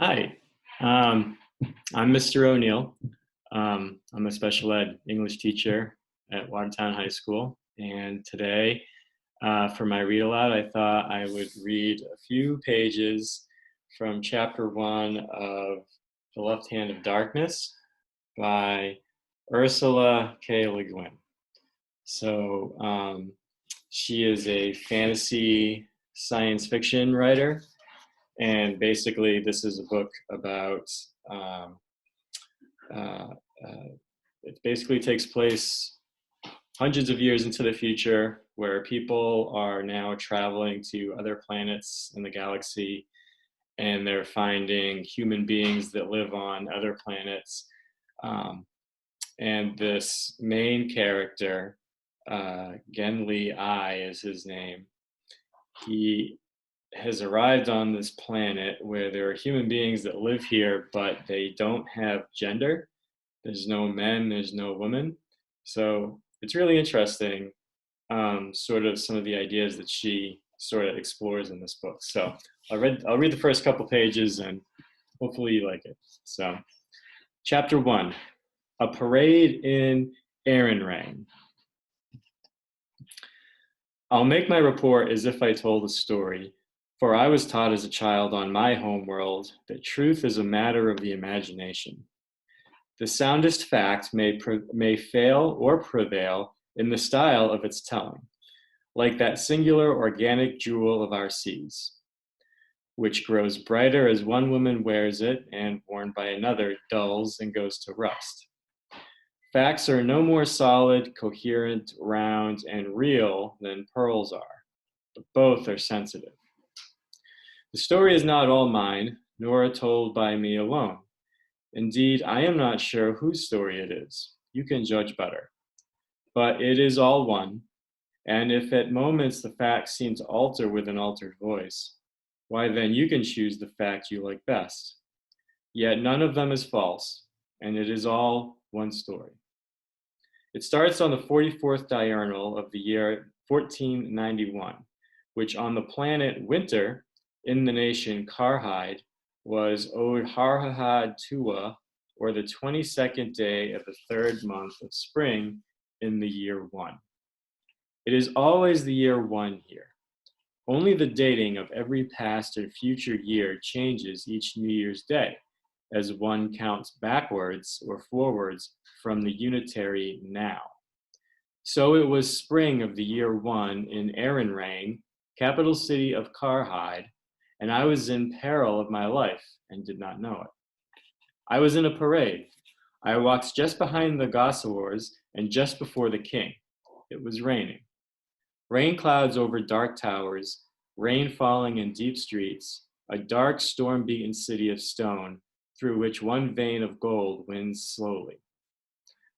Hi, um, I'm Mr. O'Neill. I'm a special ed English teacher at Watertown High School, and today, for my read aloud, I thought I would read a few pages from chapter one of The Left Hand of Darkness by Ursula K. Le Guin. So, she is a fantasy science fiction writer, and basically, this is a book about um, uh, uh, it basically takes place hundreds of years into the future, where people are now traveling to other planets in the galaxy, and they're finding human beings that live on other planets. Um, and this main character, Genli Ai is his name. He has arrived on this planet where there are human beings that live here, but they don't have gender. There's no men, there's no women. So it's really interesting, sort of some of the ideas that she sort of explores in this book. So I'll read the first couple pages and hopefully you like it. So, chapter one, a parade in Arenrang. I'll make my report as if I told a story, for I was taught as a child on my home world that truth is a matter of the imagination. The soundest fact may fail or prevail in the style of its telling, like that singular organic jewel of our seas, which grows brighter as one woman wears it and, worn by another, dulls and goes to rust. Facts are no more solid, coherent, round, and real than pearls are, but both are sensitive. The story is not all mine, nor told by me alone. Indeed, I am not sure whose story it is. You can judge better. But it is all one, and if at moments the facts seem to alter with an altered voice, why then you can choose the fact you like best. Yet none of them is false, and it is all one story. It starts on the 44th diurnal of the year 1491, which on the planet Winter, in the nation Karhide, was Od Harhahad Tua, or the 22nd day of the third month of spring in the year one. It is always the year one here. Only the dating of every past and future year changes each New Year's Day, as one counts backwards or forwards from the unitary now. So it was spring of the year one in Arenrang, capital city of Karhide, and I was in peril of my life and did not know it. I was in a parade. I walked just behind the Gossawars and just before the king. It was raining. Rain clouds over dark towers, rain falling in deep streets, a dark storm-beaten city of stone through which one vein of gold winds slowly.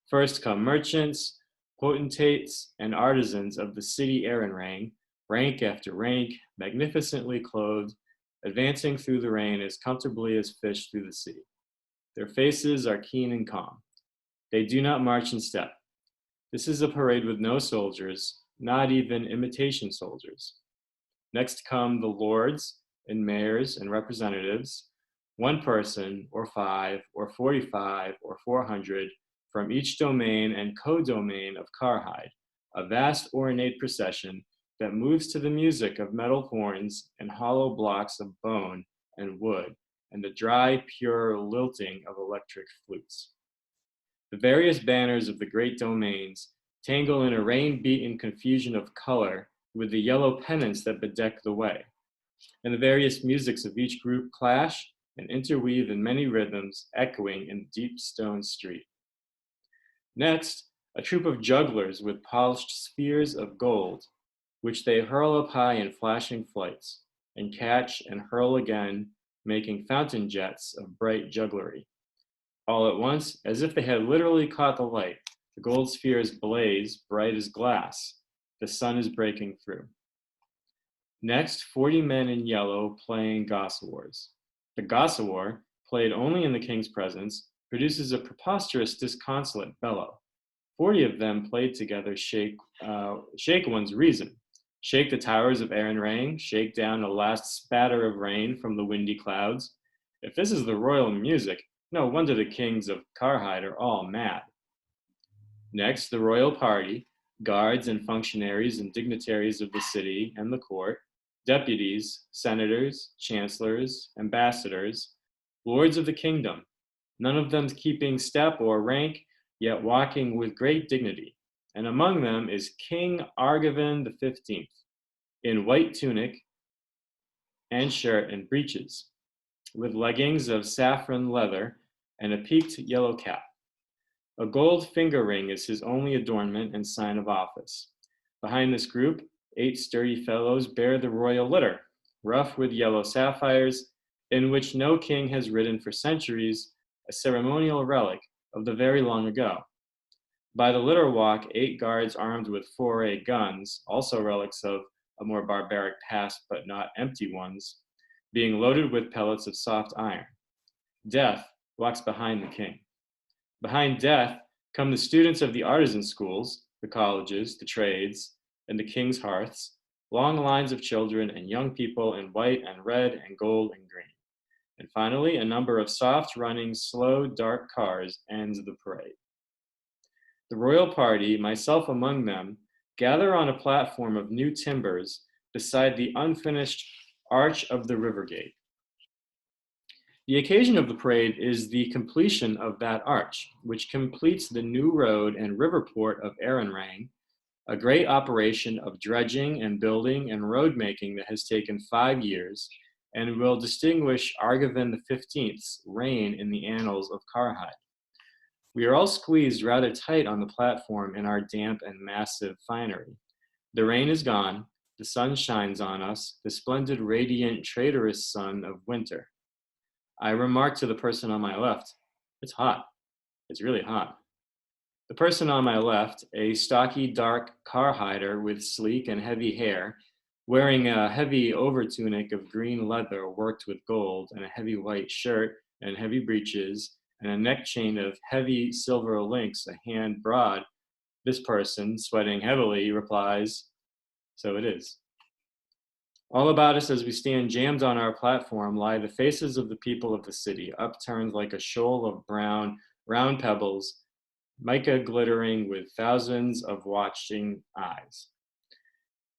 First come merchants, potentates, and artisans of the city Arenrang, rank after rank, magnificently clothed, advancing through the rain as comfortably as fish through the sea. Their faces are keen and calm. They do not march in step. This is a parade with no soldiers, not even imitation soldiers. Next come the lords and mayors and representatives, one person or 5 or 45 or 400 from each domain and co-domain of Karhide, a vast ornate procession that moves to the music of metal horns and hollow blocks of bone and wood and the dry, pure lilting of electric flutes. The various banners of the great domains tangle in a rain-beaten confusion of color with the yellow pennants that bedeck the way, and the various musics of each group clash and interweave in many rhythms echoing in the deep stone street. Next, a troop of jugglers with polished spheres of gold, which they hurl up high in flashing flights, and catch and hurl again, making fountain jets of bright jugglery. All at once, as if they had literally caught the light, the gold spheres blaze bright as glass. The sun is breaking through. Next, 40 men in yellow playing Gossawars. The Gossawar, played only in the king's presence, produces a preposterous disconsolate bellow. 40 of them played together shake one's reason. Shake the towers of Arenrang, shake down a last spatter of rain from the windy clouds, If this is the royal music, no wonder the kings of Karhide are all mad. Next, the royal party, guards and functionaries and dignitaries of the city and the court, deputies, senators, chancellors, ambassadors, lords of the kingdom, none of them keeping step or rank, yet walking with great dignity. And among them is King Argivan the 15th, in white tunic and shirt and breeches, with leggings of saffron leather and a peaked yellow cap. A gold finger ring is his only adornment and sign of office. Behind this group, 8 sturdy fellows bear the royal litter, rough with yellow sapphires, in which no king has ridden for centuries, a ceremonial relic of the very long ago. By the litter walk, 8 guards armed with 4A guns, also relics of a more barbaric past but not empty ones, being loaded with pellets of soft iron. Death walks behind the king. Behind Death come the students of the artisan schools, the colleges, the trades, and the king's hearths, long lines of children and young people in white and red and gold and green. And finally, a number of soft-running, slow, dark cars ends the parade. The royal party, myself among them, gather on a platform of new timbers beside the unfinished arch of the river gate. The occasion of the parade is the completion of that arch, which completes the new road and river port of Aranrang, a great operation of dredging and building and road making that has taken 5 years and will distinguish Argivan the 15th's reign in the annals of Karhide. We are all squeezed rather tight on the platform in our damp and massive finery. The rain is gone, the sun shines on us, the splendid, radiant, traitorous sun of winter. I remark to the person on my left, it's hot. It's really hot. The person on my left, a stocky, dark Karhider with sleek and heavy hair, wearing a heavy overtunic of green leather worked with gold, and a heavy white shirt and heavy breeches, and a neck chain of heavy silver links a hand broad, this person, sweating heavily, replies, "So it is." All about us as we stand jammed on our platform lie the faces of the people of the city, upturned like a shoal of brown, round pebbles, mica glittering with thousands of watching eyes.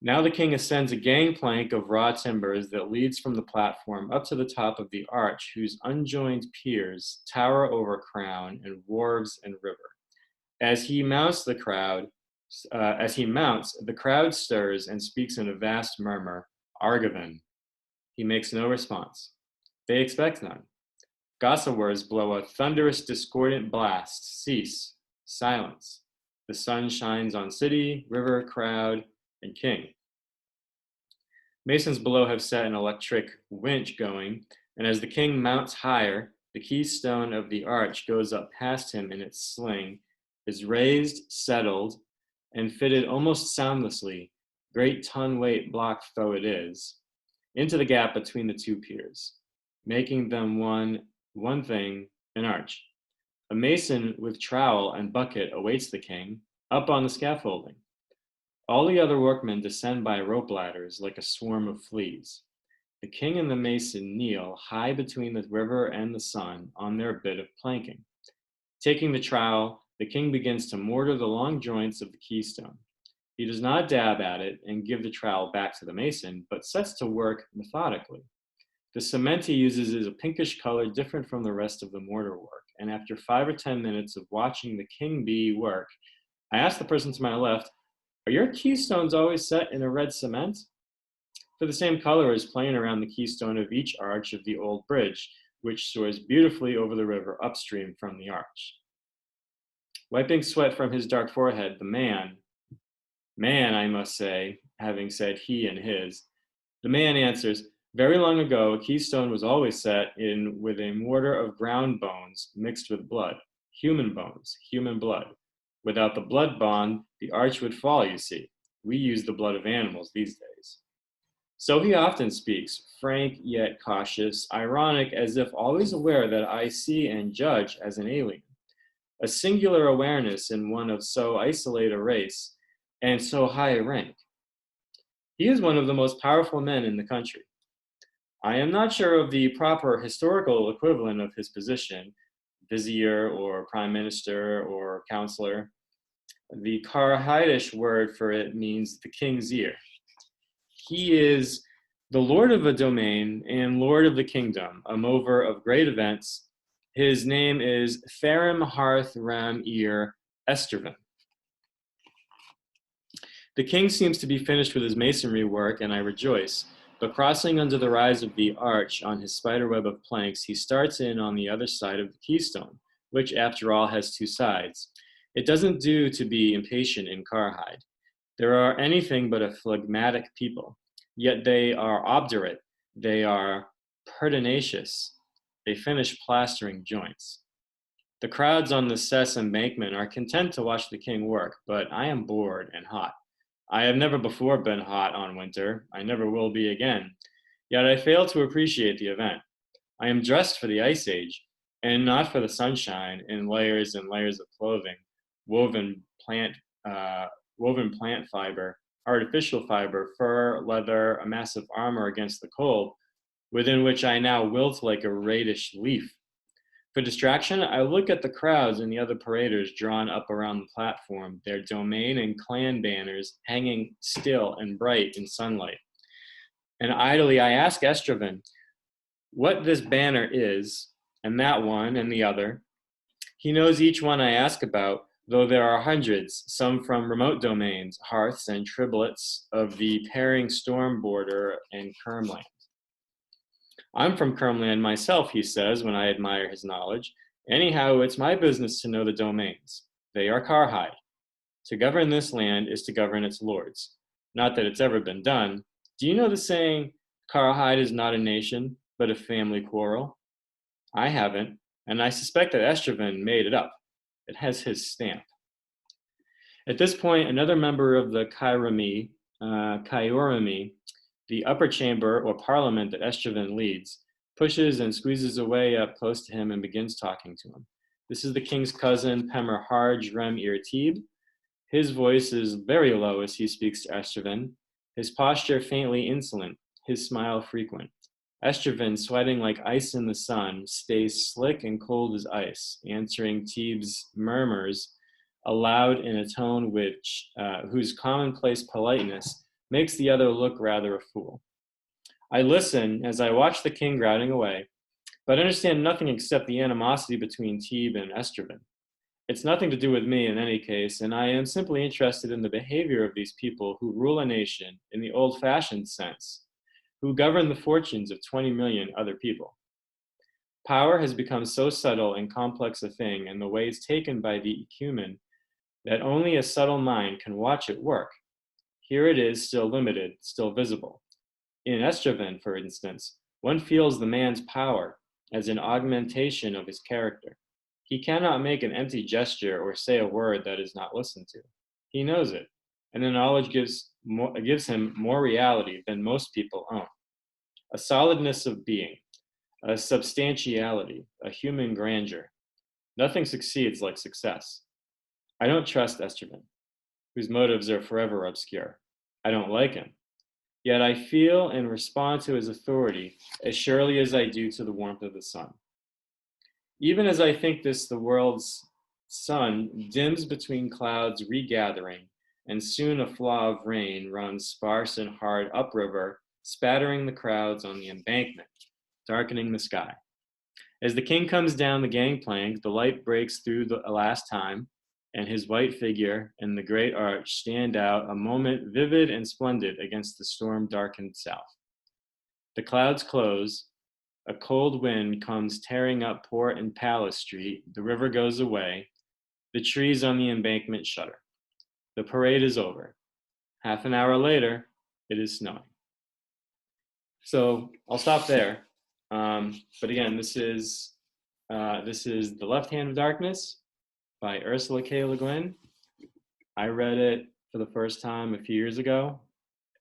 Now the king ascends a gangplank of raw timbers that leads from the platform up to the top of the arch, whose unjoined piers tower over crown and wharves and river. As he mounts, the crowd stirs and speaks in a vast murmur, "Argivan." He makes no response. They expect none. Gossawers blow a thunderous, discordant blast. Cease. Silence. The sun shines on city, river, crowd, and king. Masons below have set an electric winch going, and as the king mounts higher, the keystone of the arch goes up past him in its sling, is raised, settled, and fitted almost soundlessly, great ton-weight block though it is, into the gap between the 2 piers, making them one thing, an arch. A mason with trowel and bucket awaits the king, up on the scaffolding. All the other workmen descend by rope ladders like a swarm of fleas. The king and the mason kneel high between the river and the sun on their bit of planking. Taking the trowel, the king begins to mortar the long joints of the keystone. He does not dab at it and give the trowel back to the mason, but sets to work methodically. The cement he uses is a pinkish color different from the rest of the mortar work, and after 5 or 10 minutes of watching the king bee work, I ask the person to my left, "Are your keystones always set in a red cement?" For the same color is plain around the keystone of each arch of the old bridge, which soars beautifully over the river upstream from the arch. Wiping sweat from his dark forehead, the man, I must say, having said he and his, the man answers, "Very long ago, a keystone was always set in with a mortar of ground bones mixed with blood, human bones, human blood. Without the blood bond, the arch would fall, you see. We use the blood of animals these days." So he often speaks, frank yet cautious, ironic, as if always aware that I see and judge as an alien. A singular awareness in one of so isolated a race and so high a rank. He is one of the most powerful men in the country. I am not sure of the proper historical equivalent of his position, vizier or prime minister or counselor. The Karahaidish word for it means the king's ear. He is the lord of a domain and lord of the kingdom, a mover of great events. His name is Tharim Harth Ram Ir Estervan. The king seems to be finished with his masonry work, and I rejoice. But crossing under the rise of the arch on his spiderweb of planks, he starts in on the other side of the keystone, which, after all, has two sides. It doesn't do to be impatient in Karhide. There are anything but a phlegmatic people, yet they are obdurate, they are pertinacious, they finish plastering joints. The crowds on the Cess embankment are content to watch the king work, but I am bored and hot. I have never before been hot on winter. I never will be again. Yet I fail to appreciate the event. I am dressed for the ice age, and not for the sunshine in layers and layers of clothing, woven plant, woven plant fiber, artificial fiber, fur, leather, a massive armor against the cold, within which I now wilt like a radish leaf. For distraction, I look at the crowds and the other paraders drawn up around the platform, their domain and clan banners hanging still and bright in sunlight. And idly I ask Estraven what this banner is, and that one and the other. He knows each one I ask about, though there are hundreds, some from remote domains, hearths and triblets of the pairing storm border and Kermland. I'm from Kermland myself, he says, when I admire his knowledge. Anyhow, it's my business to know the domains. They are Karhide. To govern this land is to govern its lords. Not that it's ever been done. Do you know the saying, Karhide is not a nation, but a family quarrel? I haven't, and I suspect that Estraven made it up. It has his stamp. At this point, another member of the Kaiurami, the upper chamber or parliament that Estraven leads, pushes and squeezes away up close to him and begins talking to him. This is the king's cousin, Pemerharj Rem Ir Tib. His voice is very low as he speaks to Estraven, his posture faintly insolent, his smile frequent. Estraven, sweating like ice in the sun, stays slick and cold as ice, answering Tib's murmurs aloud in a tone whose commonplace politeness makes the other look rather a fool. I listen as I watch the king grouting away, but understand nothing except the animosity between Tib and Estraven. It's nothing to do with me in any case, and I am simply interested in the behavior of these people who rule a nation in the old-fashioned sense, who govern the fortunes of 20 million other people. Power has become so subtle and complex a thing, and the ways taken by the ecumen, that only a subtle mind can watch it work. Here it is, still limited, still visible. In Estraven, for instance, one feels the man's power as an augmentation of his character. He cannot make an empty gesture or say a word that is not listened to. He knows it, and the knowledge gives him more reality than most people own. A solidness of being, a substantiality, a human grandeur. Nothing succeeds like success. I don't trust Estraven, whose motives are forever obscure. I don't like him. Yet I feel and respond to his authority as surely as I do to the warmth of the sun. Even as I think this, the world's sun dims between clouds regathering, and soon a flaw of rain runs sparse and hard upriver, spattering the crowds on the embankment, darkening the sky. As the king comes down the gangplank, the light breaks through the last time, and his white figure and the great arch stand out a moment vivid and splendid against the storm-darkened south. The clouds close, a cold wind comes tearing up Port and Palace Street, the river goes away, the trees on the embankment shudder. The parade is over. Half an hour later, it is snowing. So I'll stop there. But again, this is The Left Hand of Darkness by Ursula K. Le Guin. I read it for the first time a few years ago,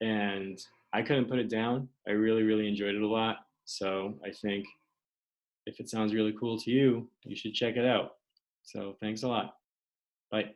and I couldn't put it down. I really, really enjoyed it a lot. So I think if it sounds really cool to you, you should check it out. So thanks a lot. Bye.